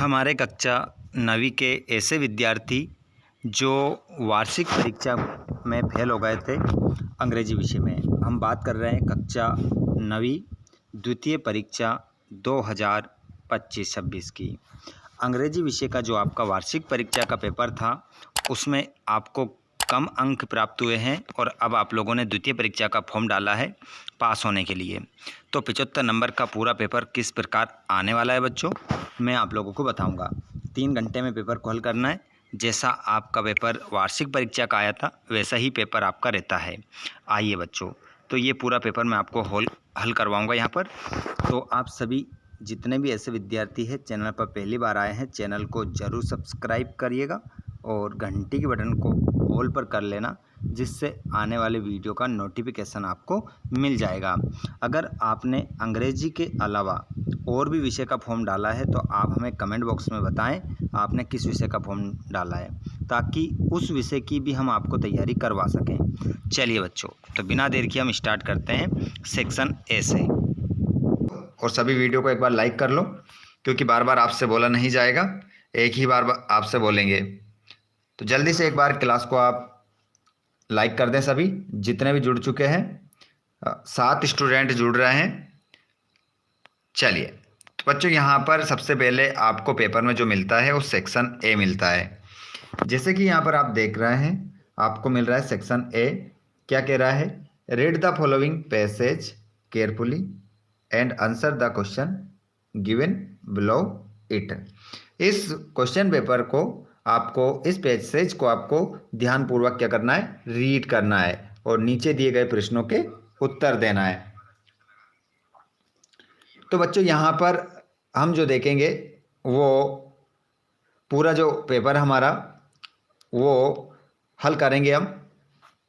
हमारे कक्षा 9वीं के ऐसे विद्यार्थी जो वार्षिक परीक्षा में फेल हो गए थे अंग्रेजी विषय में। हम बात कर रहे हैं कक्षा 9वीं द्वितीय परीक्षा 2025-26 की। अंग्रेजी विषय का जो आपका वार्षिक परीक्षा का पेपर था उसमें आपको कम अंक प्राप्त हुए हैं और अब आप लोगों ने द्वितीय परीक्षा का फॉर्म डाला है पास होने के लिए। तो 75 नंबर का पूरा पेपर किस प्रकार आने वाला है बच्चों, मैं आप लोगों को बताऊंगा। 3 घंटे में पेपर को हल करना है। जैसा आपका पेपर वार्षिक परीक्षा का आया था वैसा ही पेपर आपका रहता है। आइए बच्चों, तो ये पूरा पेपर मैं आपको हल करवाऊँगा यहाँ पर। तो आप सभी जितने भी ऐसे विद्यार्थी हैं चैनल पर पहली बार आए हैं, चैनल को ज़रूर सब्सक्राइब करिएगा और घंटी के बटन को ऑल पर कर लेना, जिससे आने वाले वीडियो का नोटिफिकेशन आपको मिल जाएगा। अगर आपने अंग्रेजी के अलावा और भी विषय का फॉर्म डाला है तो आप हमें कमेंट बॉक्स में बताएं आपने किस विषय का फॉर्म डाला है, ताकि उस विषय की भी हम आपको तैयारी करवा सकें। चलिए बच्चों, तो बिना देर के हम स्टार्ट करते हैं सेक्शन ए से। और सभी वीडियो को एक बार लाइक कर लो, क्योंकि बार बार आपसे बोला नहीं जाएगा, एक ही बार आपसे बोलेंगे। तो जल्दी से एक बार क्लास को आप लाइक कर दें। सभी जितने भी जुड़ चुके हैं, 7 स्टूडेंट जुड़ रहे हैं। चलिए तो बच्चों, यहाँ पर सबसे पहले आपको पेपर में जो मिलता है वो सेक्शन ए मिलता है। जैसे कि यहाँ पर आप देख रहे हैं, आपको मिल रहा है सेक्शन ए। क्या कह रहा है? Read the following passage carefully and answer the question given below it. इस क्वेश्चन पेपर को आपको, इस पैसेज को आपको ध्यानपूर्वक क्या करना है? रीड करना है और नीचे दिए गए प्रश्नों के उत्तर देना है। तो बच्चों, यहाँ पर हम जो देखेंगे वो पूरा जो पेपर हमारा वो हल करेंगे हम।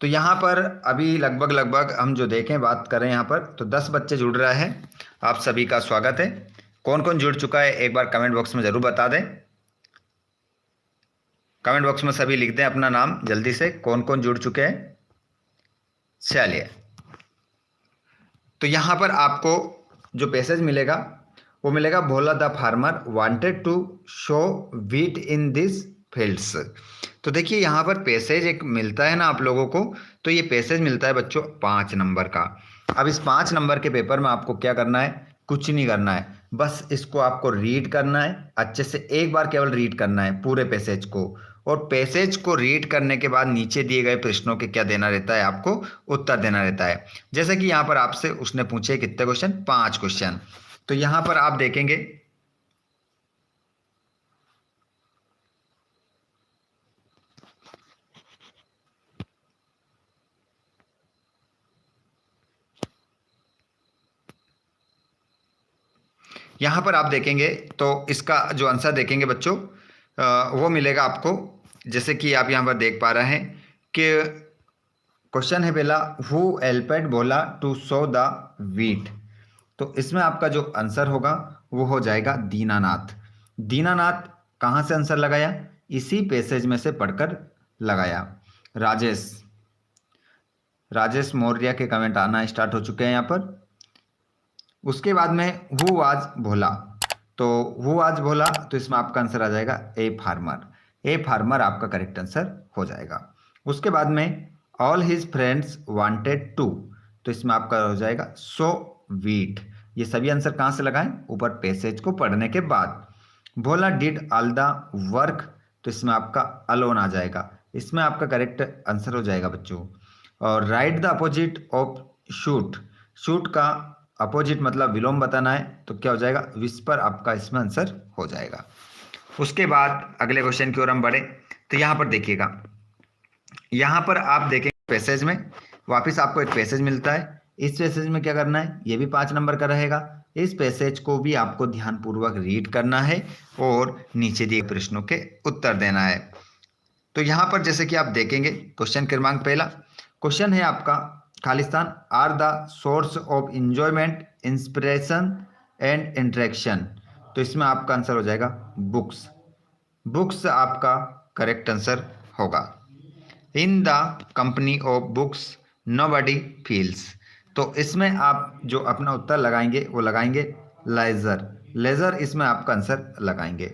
तो यहाँ पर अभी लगभग हम जो देखें, बात करें यहाँ पर, तो 10 बच्चे जुड़ रहे हैं। आप सभी का स्वागत है। कौन कौन जुड़ चुका है एक बार कमेंट बॉक्स में ज़रूर बता दें। कमेंट बॉक्स में सभी लिख दें अपना नाम जल्दी से, कौन कौन जुड़ चुके हैं। चलिए, तो यहाँ पर आपको जो पैसेज मिलेगा वो मिलेगा, Bhola the farmer wanted to sow wheat in this fields. तो देखिए यहाँ पर पैसेज एक मिलता है ना आप लोगों को, तो ये पैसेज मिलता है बच्चों 5 नंबर का। अब इस 5 नंबर के पेपर में आपको क्या करना है? कुछ नहीं करना है, बस इसको आपको रीड करना है अच्छे से। एक बार केवल रीड करना है पूरे पैसेज को, और पैसेज को रीड करने के बाद नीचे दिए गए प्रश्नों के क्या देना रहता है? आपको उत्तर देना रहता है। जैसे कि यहाँ पर आपसे उसने पूछे कितने क्वेश्चन? 5 क्वेश्चन। तो यहाँ पर आप देखेंगे यहाँ पर आप देखेंगे तो इसका जो आंसर देखेंगे बच्चों, वो मिलेगा आपको। जैसे कि आप यहाँ पर देख पा रहे हैं कि क्वेश्चन है पहला, who helped Bhola to sow the wheat. तो इसमें आपका जो आंसर होगा वो हो जाएगा दीनानाथ। दीनानाथ कहाँ से आंसर लगाया? इसी पैसेज में से पढ़कर लगाया। राजेश मौर्य के कमेंट आना स्टार्ट हो चुके हैं यहाँ पर। उसके बाद में हु वाज भोला, तो हु वाज भोला, तो इसमें आपका आंसर आ जाएगा ए फार्मर। ए फार्मर आपका करेक्ट आंसर हो जाएगा। उसके बाद में all his friends wanted to, तो इसमें आपका हो जाएगा सो वीट। ये सभी आंसर कहाँ से लगाएं? ऊपर पैसेज को पढ़ने के बाद। भोला डिड ऑल द वर्क, तो इसमें आपका अलोन आ जाएगा। इसमें आपका करेक्ट आंसर हो जाएगा बच्चों। और right the opposite of shoot, shoot का अपोजिट मतलब विलोम बताना है, तो क्या हो जाएगा? विस्पर आपका इसमें आंसर हो जाएगा। उसके बाद अगले क्वेश्चन की ओर हम बढ़े, तो यहाँ पर देखिएगा, यहाँ पर आप देखेंगे पैसेज में वापस आपको एक पैसेज मिलता है। इस पैसेज में क्या करना है? ये भी 5 नंबर का रहेगा। इस पैसेज को भी आपको ध्यानपूर्वक रीड करना है और नीचे दिए प्रश्नों के उत्तर देना है। तो यहाँ पर जैसे कि आप देखेंगे क्वेश्चन क्रमांक पहला क्वेश्चन है आपका, Khalistan are the source of enjoyment inspiration and interaction. तो इसमें आपका आंसर हो जाएगा बुक्स। बुक्स आपका करेक्ट आंसर होगा। In the company of books nobody feels, तो इसमें आप जो अपना उत्तर लगाएंगे वो लगाएंगे लेजर। लेजर इसमें आपका आंसर लगाएंगे।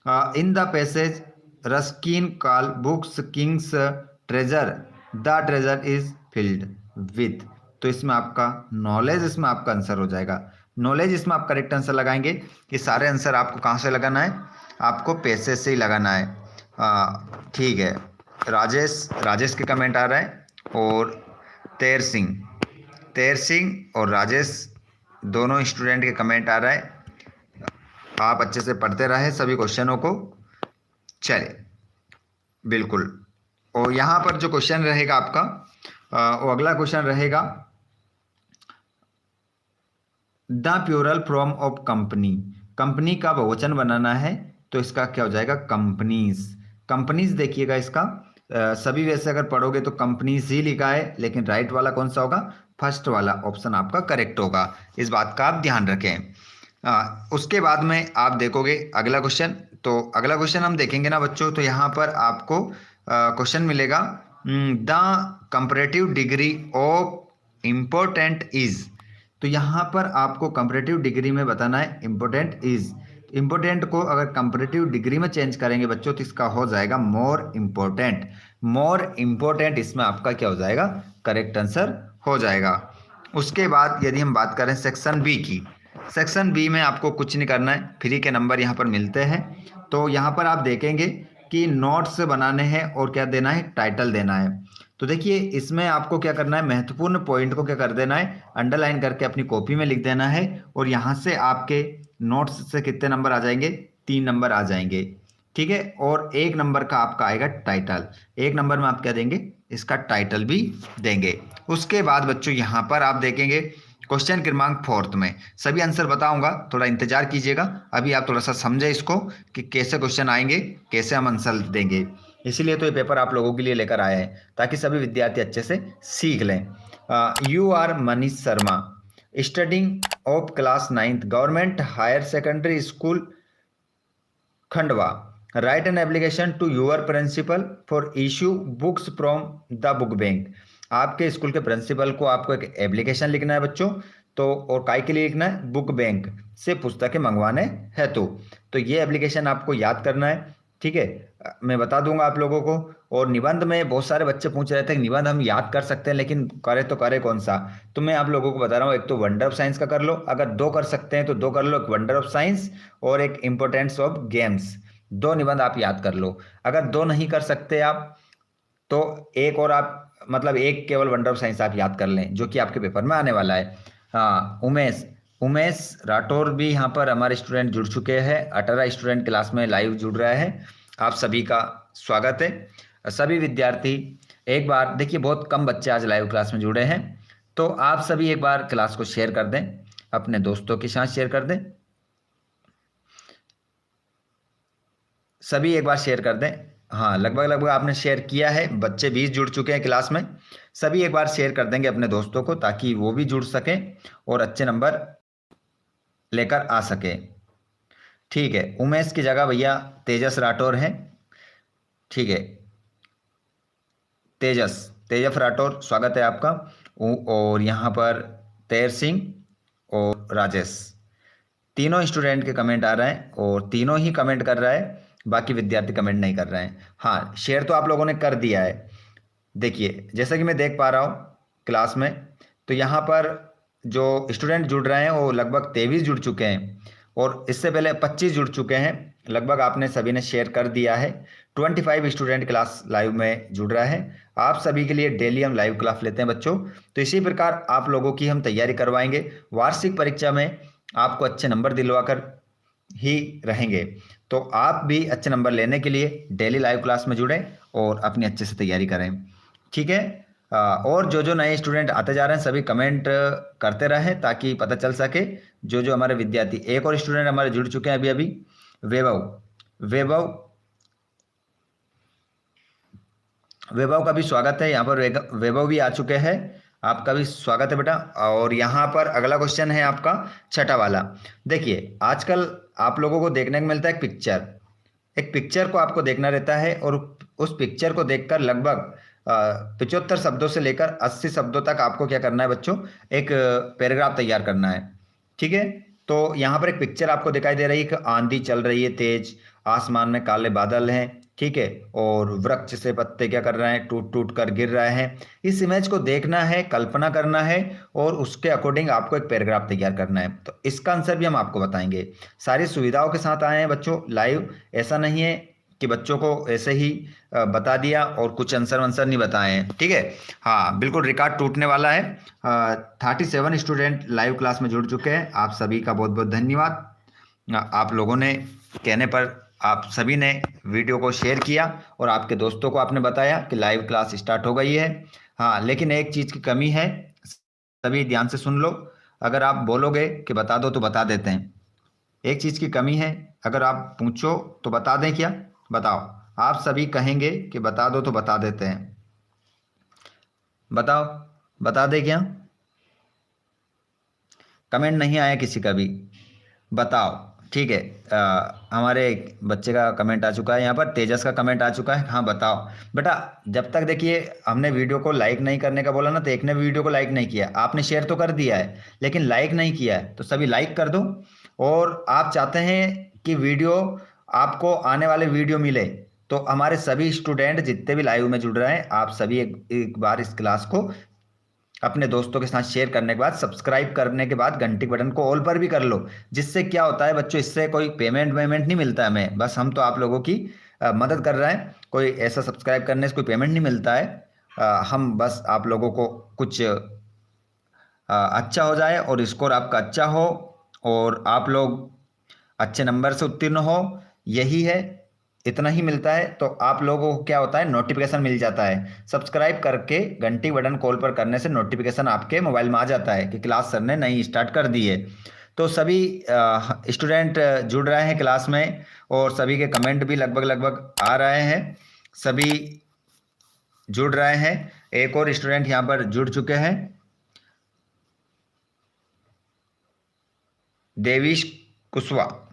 In the passage Ruskin call books Kings treasure, the treasure is filled with. तो इसमें आपका नॉलेज, इसमें आपका आंसर हो जाएगा नॉलेज। इसमें आप करेक्ट आंसर लगाएंगे। ये सारे आंसर आपको कहाँ से लगाना है, आपको पैसेज से ही लगाना है। ठीक है, राजेश के कमेंट आ रहा है, और तेर सिंह और राजेश दोनों स्टूडेंट के कमेंट आ रहा है। आप अच्छे से पढ़ते रहे सभी क्वेश्चनों को। चलिए, बिल्कुल। और यहाँ पर जो क्वेश्चन रहेगा आपका, वो अगला क्वेश्चन रहेगा, the plural form of company. Company का बहुवचन बनाना है, तो इसका क्या हो जाएगा, कंपनीज। कंपनीज देखिएगा इसका, सभी वैसे अगर पढ़ोगे तो कंपनीज ही लिखा है, लेकिन राइट वाला कौन सा होगा, फर्स्ट वाला ऑप्शन आपका करेक्ट होगा। इस बात का आप ध्यान रखें। उसके बाद में आप देखोगे अगला क्वेश्चन। तो अगला क्वेश्चन हम देखेंगे ना बच्चों, तो यहाँ पर आपको क्वेश्चन मिलेगा, the comparative degree of important is. तो यहाँ पर आपको कंपैरेटिव डिग्री में बताना है इम्पोर्टेंट इज। इम्पोर्टेंट को अगर कंपैरेटिव डिग्री में चेंज करेंगे बच्चों, तो इसका हो जाएगा मोर इम्पोर्टेंट। मोर इम्पोर्टेंट इसमें आपका क्या हो जाएगा, करेक्ट आंसर हो जाएगा। उसके बाद यदि हम बात करें सेक्शन बी की, सेक्शन बी में आपको कुछ नहीं करना है, फ्री के नंबर यहाँ पर मिलते हैं। तो यहाँ पर आप देखेंगे कि नोट्स बनाने हैं और क्या देना है, टाइटल देना है। तो देखिए इसमें आपको क्या करना है, महत्वपूर्ण पॉइंट को क्या कर देना है, अंडरलाइन करके अपनी कॉपी में लिख देना है। और यहाँ से आपके नोट्स से कितने नंबर आ जाएंगे, 3 नंबर आ जाएंगे। ठीक है, और 1 नंबर का आपका आएगा टाइटल। 1 नंबर में आप क्या देंगे, इसका टाइटल भी देंगे। उसके बाद बच्चों यहाँ पर आप देखेंगे क्वेश्चन क्रमांक 4 में सभी आंसर बताऊंगा, थोड़ा इंतजार कीजिएगा। अभी आप थोड़ा सा समझे इसको कि कैसे क्वेश्चन आएंगे, कैसे हम आंसर देंगे। इसीलिए तो ये पेपर आप लोगों के लिए लेकर आए हैं, ताकि सभी विद्यार्थी अच्छे से सीख लें। You are Manish Sharma, studying of class 9th government higher secondary school Khandwa, right an application to your principal for issue books from the book bank. आपके स्कूल के प्रिंसिपल को आपको एक एप्लीकेशन लिखना है बच्चों, तो और काय के लिए लिखना है, बुक बैंक से पुस्तकें मंगवाने हेतु। तो ये एप्लीकेशन आपको याद करना है। ठीक है, मैं बता दूंगा आप लोगों को। और निबंध में बहुत सारे बच्चे पूछ रहे थे कि निबंध हम याद कर सकते हैं, लेकिन करे तो करे कौन सा। तो मैं आप लोगों को बता रहा हूँ, एक तो वंडर ऑफ साइंस का कर लो, अगर 2 कर सकते हैं तो 2 कर लो, एक वंडर ऑफ साइंस और एक इंपॉर्टेंस ऑफ गेम्स। 2 निबंध आप याद कर लो। अगर 2 नहीं कर सकते आप, तो एक और आप मतलब एक केवल वंडर ऑफ साइंस आप याद कर लें, जो कि आपके पेपर में आने वाला है। हाँ, उमेश राठौर भी यहाँ पर हमारे स्टूडेंट जुड़ चुके हैं। 18 स्टूडेंट क्लास में लाइव जुड़ रहे हैं। आप सभी का स्वागत है। सभी विद्यार्थी एक बार देखिए, बहुत कम बच्चे आज लाइव क्लास में जुड़े हैं, तो आप सभी एक बार क्लास को शेयर कर दें, अपने दोस्तों के साथ शेयर कर दें। सभी एक बार शेयर कर दें। हाँ, लगभग आपने शेयर किया है, बच्चे 20 जुड़ चुके हैं क्लास में। सभी एक बार शेयर कर देंगे अपने दोस्तों को, ताकि वो भी जुड़ सकें और अच्छे नंबर लेकर आ सके। ठीक है, उमेश की जगह भैया तेजस राठौर हैं। ठीक है, तेजस राठौर, स्वागत है आपका। और यहाँ पर तेर सिंह और राजेश, तीनों स्टूडेंट के कमेंट आ रहे हैं, और तीनों ही कमेंट कर रहा है, बाकी विद्यार्थी कमेंट नहीं कर रहे हैं। हाँ, शेयर तो आप लोगों ने कर दिया है। देखिए जैसा कि मैं देख पा रहा हूँ क्लास में, तो यहाँ पर जो स्टूडेंट जुड़ रहे हैं वो लगभग 23 जुड़ चुके हैं, और इससे पहले 25 जुड़ चुके हैं। लगभग आपने सभी ने शेयर कर दिया है। 25 स्टूडेंट क्लास लाइव में जुड़ रहा है। आप सभी के लिए डेली हम लाइव क्लास लेते हैं बच्चों। तो इसी प्रकार आप लोगों की हम तैयारी करवाएंगे। वार्षिक परीक्षा में आपको अच्छे नंबर दिलवाकर ही रहेंगे। तो आप भी अच्छे नंबर लेने के लिए डेली लाइव क्लास में जुड़ें और अपनी अच्छे से तैयारी करें। ठीक है, और जो नए स्टूडेंट आते जा रहे हैं सभी कमेंट करते रहें, ताकि पता चल सके जो हमारे विद्यार्थी। एक और स्टूडेंट हमारे जुड़ चुके हैं अभी वैभव का भी स्वागत है। यहाँ पर वैभव भी आ चुके हैं, आपका भी स्वागत है बेटा। और यहाँ पर अगला क्वेश्चन है आपका 6ठा वाला। देखिए आजकल आप लोगों को देखने को मिलता है एक पिक्चर को आपको देखना रहता है, और उस पिक्चर को देखकर लगभग 75 शब्दों से लेकर 80 शब्दों तक आपको क्या करना है बच्चों, एक पैराग्राफ तैयार करना है। ठीक है, तो यहाँ पर एक पिक्चर आपको दिखाई दे रही है कि आंधी चल रही है तेज, आसमान में काले बादल हैं, ठीक है, और वृक्ष से पत्ते क्या कर रहे हैं, टूट टूट कर गिर रहे हैं। इस इमेज को देखना है, कल्पना करना है और उसके अकॉर्डिंग आपको एक पैराग्राफ तैयार करना है। तो इसका आंसर भी हम आपको बताएंगे। सारी सुविधाओं के साथ आए हैं बच्चों लाइव, ऐसा नहीं है कि बच्चों को ऐसे ही बता दिया और कुछ आंसर वंसर नहीं बताए हैं, ठीक है। हाँ बिल्कुल, रिकॉर्ड टूटने वाला है। 37 स्टूडेंट लाइव क्लास में जुड़ चुके हैं। आप सभी का बहुत बहुत धन्यवाद। आप लोगों ने कहने पर आप सभी ने वीडियो को शेयर किया और आपके दोस्तों को आपने बताया कि लाइव क्लास स्टार्ट हो गई है। हाँ लेकिन एक चीज़ की कमी है, सभी ध्यान से सुन लो। अगर आप बोलोगे कि बता दो तो बता देते हैं। एक चीज़ की कमी है, अगर आप पूछो तो बता दें क्या, बताओ। आप सभी कहेंगे कि बता दो तो बता देते हैं, बताओ बता दे क्या? कमेंट नहीं आया किसी का भी, बताओ, ठीक है। हमारे एक बच्चे का कमेंट आ चुका है, यहाँ पर तेजस का कमेंट आ चुका है। हाँ बताओ बेटा, जब तक देखिए हमने वीडियो को लाइक नहीं करने का बोला ना, तो एक ने वीडियो को लाइक नहीं किया, आपने शेयर तो कर दिया है लेकिन लाइक नहीं किया है, तो सभी लाइक कर दो। और आप चाहते हैं कि वीडियो आपको आने वाले वीडियो मिले, तो हमारे सभी स्टूडेंट जितने भी लाइव में जुड़ रहे हैं, आप सभी एक बार इस क्लास को अपने दोस्तों के साथ शेयर करने के बाद, सब्सक्राइब करने के बाद घंटी बटन को ऑल पर भी कर लो। जिससे क्या होता है बच्चों, इससे कोई पेमेंट नहीं मिलता है हमें, बस हम तो आप लोगों की मदद कर रहे हैं। कोई ऐसा सब्सक्राइब करने से कोई पेमेंट नहीं मिलता है। हम बस आप लोगों को कुछ अच्छा हो जाए और स्कोर आपका अच्छा हो और आप लोग अच्छे नंबर से उत्तीर्ण हो, यही है, इतना ही मिलता है। तो आप लोगों को क्या होता है, नोटिफिकेशन मिल जाता है। सब्सक्राइब करके घंटी बटन कॉल पर करने से नोटिफिकेशन आपके मोबाइल में आ जाता है कि क्लास सर ने नई स्टार्ट कर दी है। तो सभी स्टूडेंट जुड़ रहे हैं क्लास में और सभी के कमेंट भी लगभग आ रहे हैं, सभी जुड़ रहे हैं। एक और स्टूडेंट यहाँ पर जुड़ चुके हैं, देवीश कुशवा।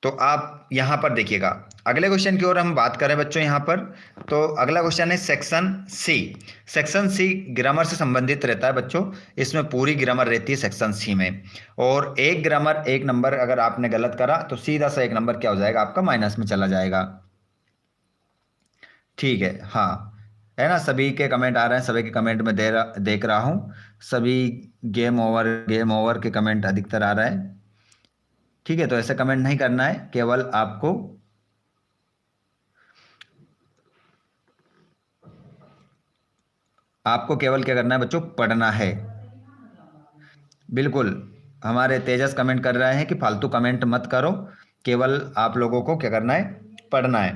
तो आप यहाँ पर देखिएगा, अगले क्वेश्चन की ओर हम बात करें बच्चों यहाँ पर। तो अगला क्वेश्चन है section C. Section C grammar से संबंधित रहता है बच्चों, इसमें पूरी ग्रामर रहती है सेक्शन सी में। और एक ग्रामर एक नंबर अगर आपने गलत करा तो सीधा सा एक नंबर क्या हो जाएगा आपका, माइनस में चला जाएगा, ठीक है। हाँ है ना, सभी के कमेंट आ रहे हैं, सभी के कमेंट में देख रहा हूँ, सभी गेम ओवर के कमेंट अधिकतर आ रहा है, ठीक है। तो ऐसे कमेंट नहीं करना है, केवल आपको केवल क्या करना है बच्चों, पढ़ना है। बिल्कुल, हमारे तेजस कमेंट कर रहे हैं कि फालतू कमेंट मत करो, केवल आप लोगों को क्या करना है, पढ़ना है,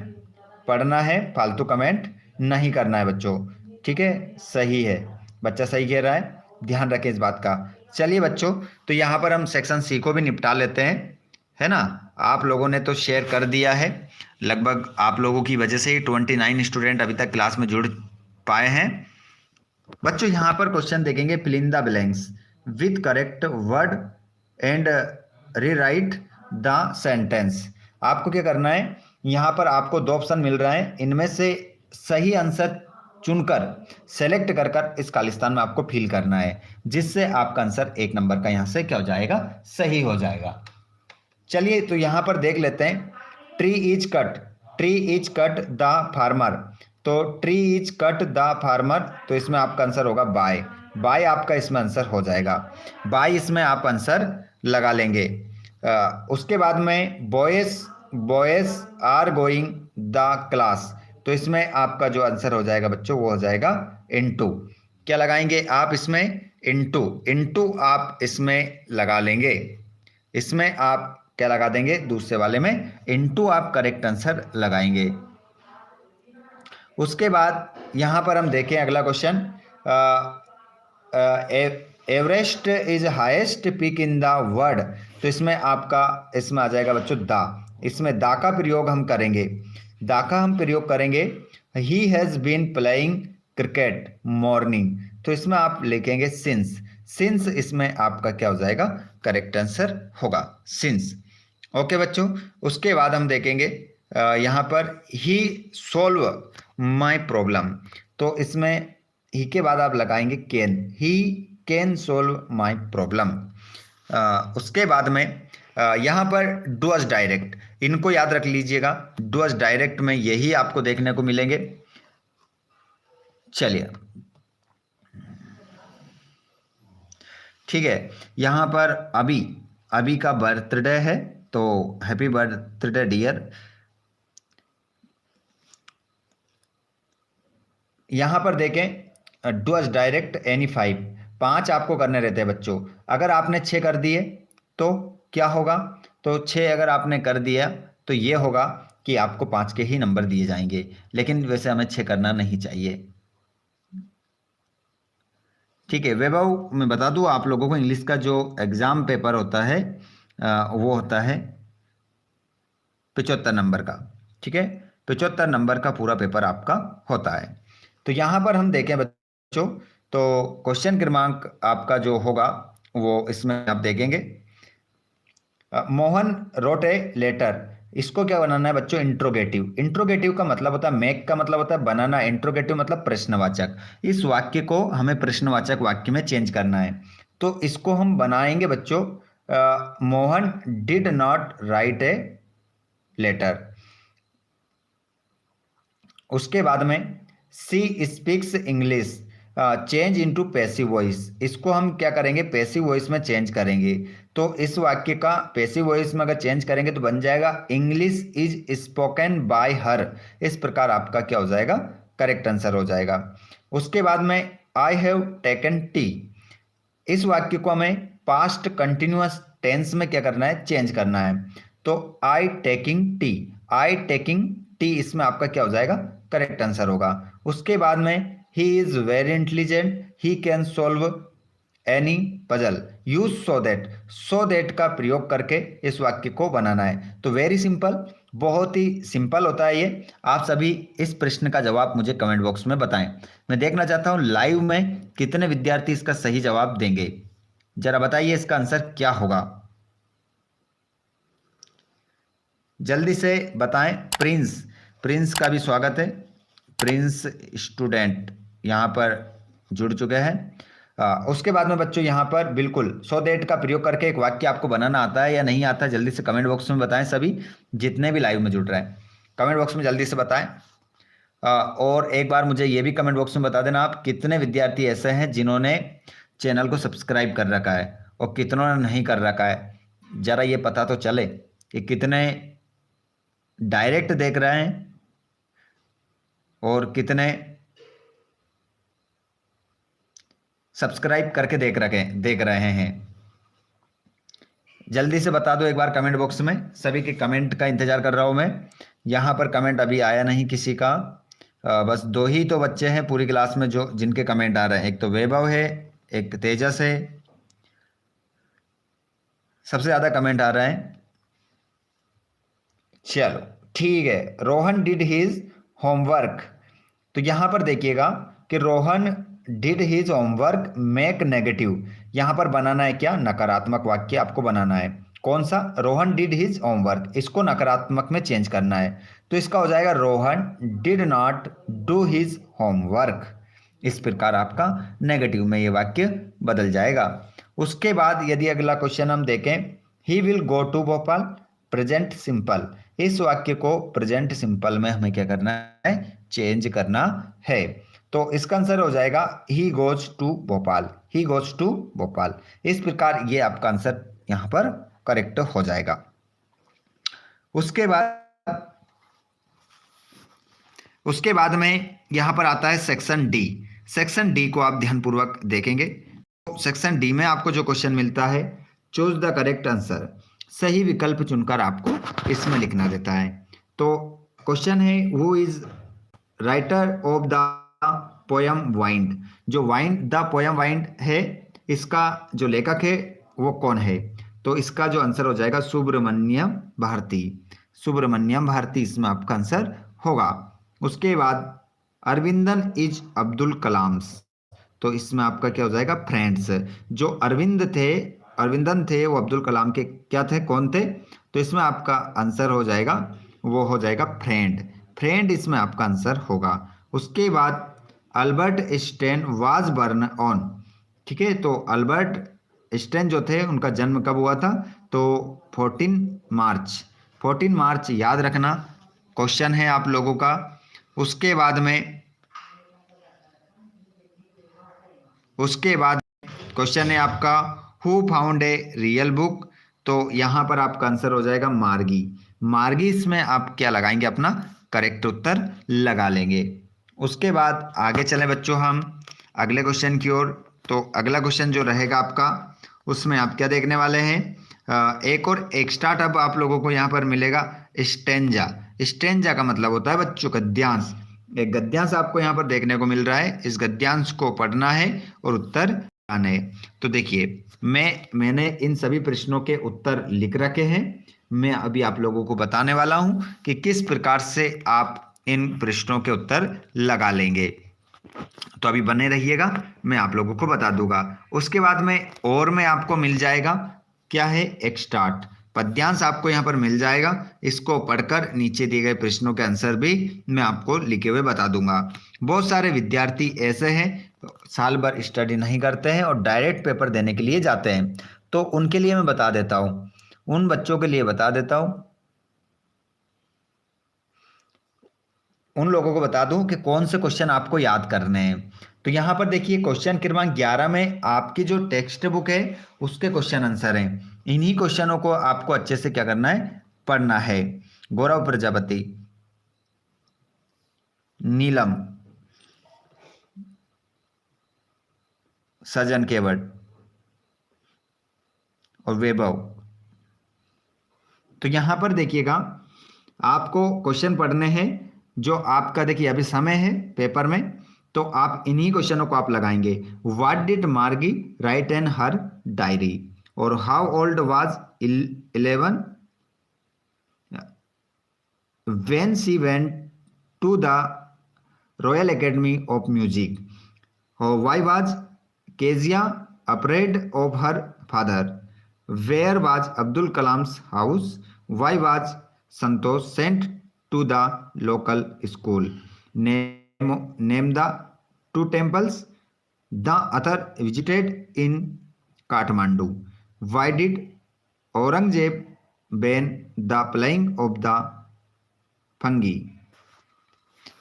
पढ़ना है, फालतू कमेंट नहीं करना है बच्चों, ठीक है। सही है, बच्चा सही कह रहा है, ध्यान रखें इस बात का। चलिए बच्चों, तो यहाँ पर हम सेक्शन सी को भी निपटा लेते हैं, है ना। आप लोगों ने तो शेयर कर दिया है, लगभग आप लोगों की वजह से ही 29 स्टूडेंट अभी तक क्लास में जुड़ पाए हैं। बच्चों यहाँ पर क्वेश्चन देखेंगे, fill in the blanks with correct word and rewrite the sentence. आपको क्या करना है, यहाँ पर आपको दो ऑप्शन मिल रहा है, इनमें से सही आंसर चुनकर सेलेक्ट कर कर इस खालिस्तान में आपको फिल करना है, जिससे आपका आंसर एक नंबर का यहाँ से क्या हो जाएगा, सही हो जाएगा। चलिए तो यहाँ पर देख लेते हैं, tree is cut the farmer. तो tree is cut the farmer, तो इसमें आपका आंसर होगा बाय आपका इसमें आंसर हो जाएगा, बाय इसमें आप आंसर लगा लेंगे। उसके बाद में boys are going the class, तो इसमें आपका जो आंसर हो जाएगा बच्चों वो हो जाएगा इनटू। क्या लगाएंगे आप इसमें, इनटू आप इसमें लगा लेंगे, इसमें आप क्या लगा देंगे, दूसरे वाले में इनटू आप करेक्ट आंसर लगाएंगे। उसके बाद यहाँ पर हम देखें अगला question, Everest is highest peak in the world, तो इसमें आपका इसमें आ जाएगा बच्चों दा, इसमें दा का प्रयोग हम करेंगे, दा का हम प्रयोग करेंगे। He has been playing cricket morning, तो इसमें आप लिखेंगे सिंस इसमें आपका क्या हो जाएगा, करेक्ट आंसर होगा सिंस। ओके बच्चों, उसके बाद हम देखेंगे यहाँ पर ही सॉल्व माय प्रॉब्लम, तो इसमें ही के बाद आप लगाएंगे can, he can solve my problem. उसके बाद में यहाँ पर डूअर्स डायरेक्ट, इनको याद रख लीजिएगा। डूअर्स डायरेक्ट में यही आपको देखने को मिलेंगे। चलिए ठीक है, यहाँ पर अभी का बर्थडे है, तो हैप्पी बर्थडे डियर। यहाँ पर देखें डूअर्स डायरेक्ट एनी 5 आपको करने रहते हैं बच्चों। अगर आपने 6 कर दिए तो क्या होगा, तो 6 अगर आपने कर दिया तो ये होगा कि आपको 5 के ही नंबर दिए जाएंगे, लेकिन वैसे हमें 6 करना नहीं चाहिए। ठीक है वैभव, मैं बता दूं आप लोगों को, इंग्लिश का जो एग्जाम पेपर होता है वो होता है 75 नंबर का। ठीक है, 75 नंबर का पूरा पेपर आपका होता है। तो यहाँ पर हम देखें बच्चों, तो क्वेश्चन क्रमांक आपका जो होगा वो इसमें आप देखेंगे। मोहन रोट ए लेटर, इसको क्या बनाना है बच्चों, इंट्रोगेटिव। इंट्रोगेटिव का मतलब होता है मेक, का मतलब होता है बनाना, इंट्रोगेटिव मतलब प्रश्नवाचक। इस वाक्य को हमें प्रश्नवाचक वाक्य में चेंज करना है, तो इसको हम बनाएंगे बच्चों। Mohan did not write a letter. उसके बाद में she speaks English, change into passive voice, इसको हम क्या करेंगे, पैसिव वॉइस में चेंज करेंगे। तो इस वाक्य का पैसिव वॉइस में अगर चेंज करेंगे तो बन जाएगा इंग्लिश इज स्पोकन बाय हर। इस प्रकार आपका क्या हो जाएगा, करेक्ट आंसर हो जाएगा। उसके बाद में आई हैव टेकन टी, इस वाक्य को हमें पास्ट कंटिन्यूअस टेंस में क्या करना है, चेंज करना है। तो I taking tea, I taking tea, इसमें आपका क्या हो जाएगा, करेक्ट आंसर होगा। उसके बाद में he is very intelligent, he can solve any puzzle, use so that का प्रयोग करके इस वाक्य को बनाना है। तो वेरी सिंपल, बहुत ही सिंपल होता है ये। आप सभी इस प्रश्न का जवाब मुझे कमेंट बॉक्स में बताएं। मैं देखना चाहता हूं लाइव में कितने विद्यार्थी इसका सही जवाब देंगे। जरा बताइए इसका आंसर क्या होगा, जल्दी से बताएं। प्रिंस का भी स्वागत है, प्रिंस स्टूडेंट यहाँ पर जुड़ चुके हैं। उसके बाद में बच्चों यहाँ पर बिल्कुल सो दैट का प्रयोग करके एक वाक्य आपको बनाना आता है या नहीं आता है, जल्दी से कमेंट बॉक्स में बताएं। सभी जितने भी लाइव में जुड़ रहे हैं कमेंट बॉक्स में जल्दी से बताएं। और एक बार मुझे ये भी कमेंट बॉक्स में बता देना आप कितने विद्यार्थी ऐसे हैं जिन्होंने चैनल को सब्सक्राइब कर रखा है और कितनों ने नहीं कर रखा है। ज़रा ये पता तो चले कि कितने डायरेक्ट देख रहे हैं और कितने सब्सक्राइब करके देख रहे हैं। जल्दी से बता दो एक बार कमेंट बॉक्स में, सभी के कमेंट का इंतजार कर रहा हूं मैं। यहाँ पर कमेंट अभी आया नहीं किसी का, बस 2 ही तो बच्चे हैं पूरी क्लास में जो जिनके कमेंट आ रहे हैं, एक तो वैभव है, एक तेजस है, सबसे ज़्यादा कमेंट आ रहे हैं। चलो ठीक है, रोहन डिड हिज होमवर्क, तो यहां पर देखिएगा कि Rohan did his homework make negative, यहां पर बनाना है क्या, नकारात्मक वाक्य आपको बनाना है। कौन सा, रोहन डिड हिज होमवर्क, इसको नकारात्मक में चेंज करना है। तो इसका हो जाएगा Rohan did not do his homework. इस प्रकार आपका नेगेटिव में ये वाक्य बदल जाएगा। उसके बाद यदि अगला क्वेश्चन हम देखें, he will go to Bhopal, present simple, इस वाक्य को प्रेजेंट सिंपल में हमें क्या करना है, चेंज करना है। तो इसका आंसर हो जाएगा he goes to Bhopal, he goes to Bhopal. इस प्रकार ये आपका आंसर यहां पर करेक्ट हो जाएगा। उसके बाद में यहां पर आता है सेक्शन डी। सेक्शन डी को आप ध्यानपूर्वक देखेंगे। तो सेक्शन डी में आपको जो क्वेश्चन मिलता है, चूज द करेक्ट आंसर, सही विकल्प चुनकर आपको इसमें लिखना देता है। तो क्वेश्चन है who is writer of the poem wind, जो वाइंड द पोयम वाइंड है इसका जो लेखक है वो कौन है। तो इसका जो आंसर हो जाएगा सुब्रमण्यम भारती, सुब्रमण्यम भारती इसमें आपका आंसर होगा। उसके बाद अरविंदन इज अब्दुल कलाम्स, तो इसमें आपका क्या हो जाएगा, फ्रेंड्स, जो अरविंदन थे वो अब्दुल कलाम के क्या थे, कौन थे। तो इसमें आपका आंसर हो जाएगा, वो हो जाएगा फ्रेंड इसमें आपका आंसर होगा। उसके बाद Albert Stein was born on, ठीक है, तो अल्बर्ट आइंस्टाइन जो थे उनका जन्म कब हुआ था? तो 14 मार्च याद रखना, क्वेश्चन है आप लोगों का। उसके बाद क्वेश्चन है आपका, who found a real book? तो यहां पर आपका आंसर हो जाएगा मार्गी। मार्गी इसमें आप क्या लगाएंगे? अपना करेक्ट उत्तर लगा लेंगे। उसके बाद आगे चलें बच्चों हम अगले क्वेश्चन की ओर। तो अगला क्वेश्चन जो रहेगा आपका, उसमें आप क्या देखने वाले हैं? एक और एक स्टार्टअप आप लोगों को यहाँ पर मिलेगा, स्टेंजा। स्टेंजा का मतलब होता है बच्चों गद्यांश। एक गद्यांश आपको यहाँ पर देखने को मिल रहा है, इस गद्यांश को पढ़ना है और उत्तर आना है। तो देखिए मैंने इन सभी प्रश्नों के उत्तर लिख रखे हैं। मैं अभी आप लोगों को बताने वाला हूं कि किस प्रकार से आप इन प्रश्नों के उत्तर लगा लेंगे। तो अभी बने रहिएगा, मैं आप लोगों को बता दूंगा। उसके बाद में आपको मिल जाएगा क्या है? एक स्टार्ट पद्यांश आपको यहाँ पर मिल जाएगा। इसको पढ़कर नीचे दिए गए प्रश्नों के आंसर भी मैं आपको लिखे हुए बता दूंगा। बहुत सारे विद्यार्थी ऐसे हैं साल भर स्टडी नहीं करते हैं और डायरेक्ट पेपर देने के लिए जाते हैं, तो उनके लिए मैं बता देता हूँ, उन बच्चों के लिए बता देता हूँ, उन लोगों को बता दूं कि कौन से क्वेश्चन आपको याद करने हैं। तो यहाँ पर देखिए क्वेश्चन क्रमांक 11 में आपकी जो टेक्स्ट बुक है उसके क्वेश्चन आंसर हैं। इन्हीं क्वेश्चनों को आपको अच्छे से क्या करना है? पढ़ना है। गौरव प्रजापति, नीलम, सजन केवट और वैभव। तो यहां पर देखिएगा आपको क्वेश्चन पढ़ने हैं जो आपका, देखिए अभी समय है पेपर में, तो आप इन्हीं क्वेश्चनों को आप लगाएंगे। What did Margie write in her diary? और how old was 11 when she went to the Royal Academy of Music? और why was Kezia afraid of her father? Where was Abdul Kalam's house? Why was Santosh sent to the local school? Name the 2 temples the author visited in Kathmandu. Why did Aurangzeb ban the playing of the fungi?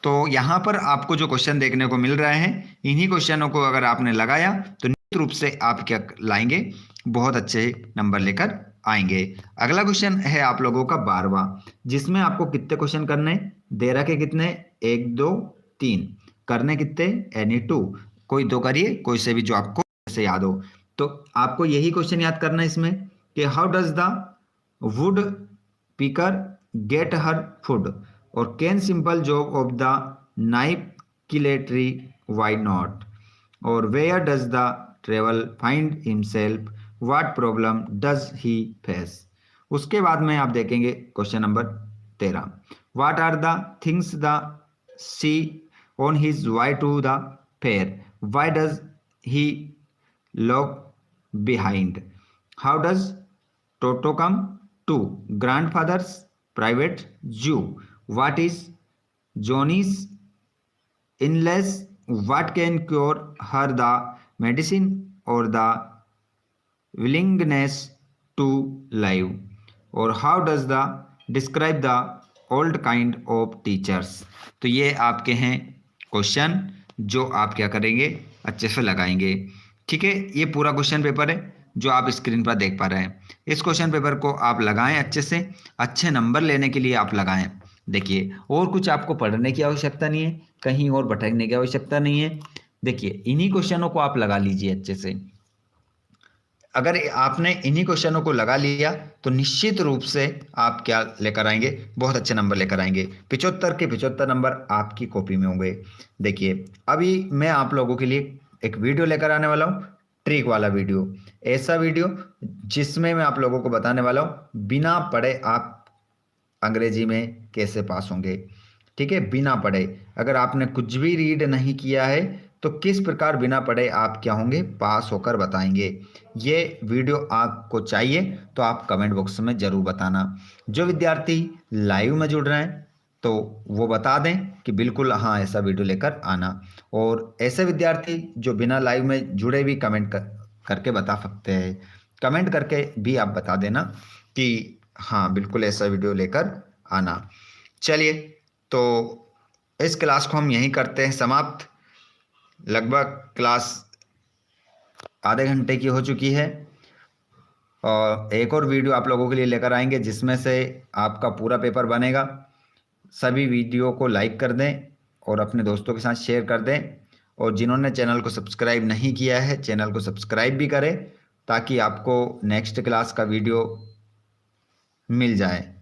तो यहाँ पर आपको जो question देखने को मिल रहे हैं, इन्हीं क्वेश्चनों को अगर आपने लगाया तो निश्चित रूप से आप क्या लाएंगे? बहुत अच्छे नंबर लेकर आएंगे। अगला क्वेश्चन है आप लोगों का 12वां, जिसमें आपको कितने क्वेश्चन करने दे रखे? कितने? 1 2 3 करने कितने? एनी 2, कोई 2 करिए, कोई से भी जो आपको से याद हो। तो आपको यही क्वेश्चन याद करना है इसमें कि how does the woodpecker get her food? और can simple job of the knife kill a tree? Why not? और where does the traveller find himself? What problem does he face? उसके बाद में आप देखेंगे question number 13, what are the things the see on his way to the fair? Why does he lag behind? How does Toto come to grandfather's private zoo? What is Johnny's इनलेस? What can cure her the medicine और the willingness to live? और how does the describe the old kind of teachers? तो ये आपके हैं question जो आप क्या करेंगे? अच्छे से लगाएंगे। ठीक है, ये पूरा क्वेश्चन पेपर है जो आप स्क्रीन पर देख पा रहे हैं। इस क्वेश्चन पेपर को आप लगाएं अच्छे से, अच्छे नंबर लेने के लिए आप लगाएं। देखिए और कुछ आपको पढ़ने की आवश्यकता नहीं है, कहीं और भटकने की आवश्यकता नहीं है। देखिए इन्हीं क्वेश्चनों को आप लगा लीजिए अच्छे से। अगर आपने इन्हीं क्वेश्चनों को लगा लिया तो निश्चित रूप से आप क्या लेकर आएंगे? बहुत अच्छे नंबर लेकर आएंगे। 75 के 75 नंबर आपकी कॉपी में होंगे। देखिए अभी मैं आप लोगों के लिए एक वीडियो लेकर आने वाला हूँ, ट्रिक वाला वीडियो, ऐसा वीडियो जिसमें मैं आप लोगों को बताने वाला हूँ बिना पढ़े आप अंग्रेजी में कैसे पास होंगे। ठीक है, बिना पढ़े, अगर आपने कुछ भी रीड नहीं किया है तो किस प्रकार बिना पढ़े आप क्या होंगे? पास होकर बताएंगे। ये वीडियो आपको चाहिए तो आप कमेंट बॉक्स में ज़रूर बताना। जो विद्यार्थी लाइव में जुड़ रहे हैं तो वो बता दें कि बिल्कुल हाँ ऐसा वीडियो लेकर आना। और ऐसे विद्यार्थी जो बिना लाइव में जुड़े भी कमेंट करके बता सकते हैं, कमेंट करके भी आप बता देना कि हाँ बिल्कुल ऐसा वीडियो लेकर आना। चलिए, तो इस क्लास को हम यहीं करते हैं समाप्त। लगभग क्लास आधे घंटे की हो चुकी है और एक और वीडियो आप लोगों के लिए लेकर आएंगे जिसमें से आपका पूरा पेपर बनेगा। सभी वीडियो को लाइक कर दें और अपने दोस्तों के साथ शेयर कर दें, और जिन्होंने चैनल को सब्सक्राइब नहीं किया है चैनल को सब्सक्राइब भी करें ताकि आपको नेक्स्ट क्लास का वीडियो मिल जाए।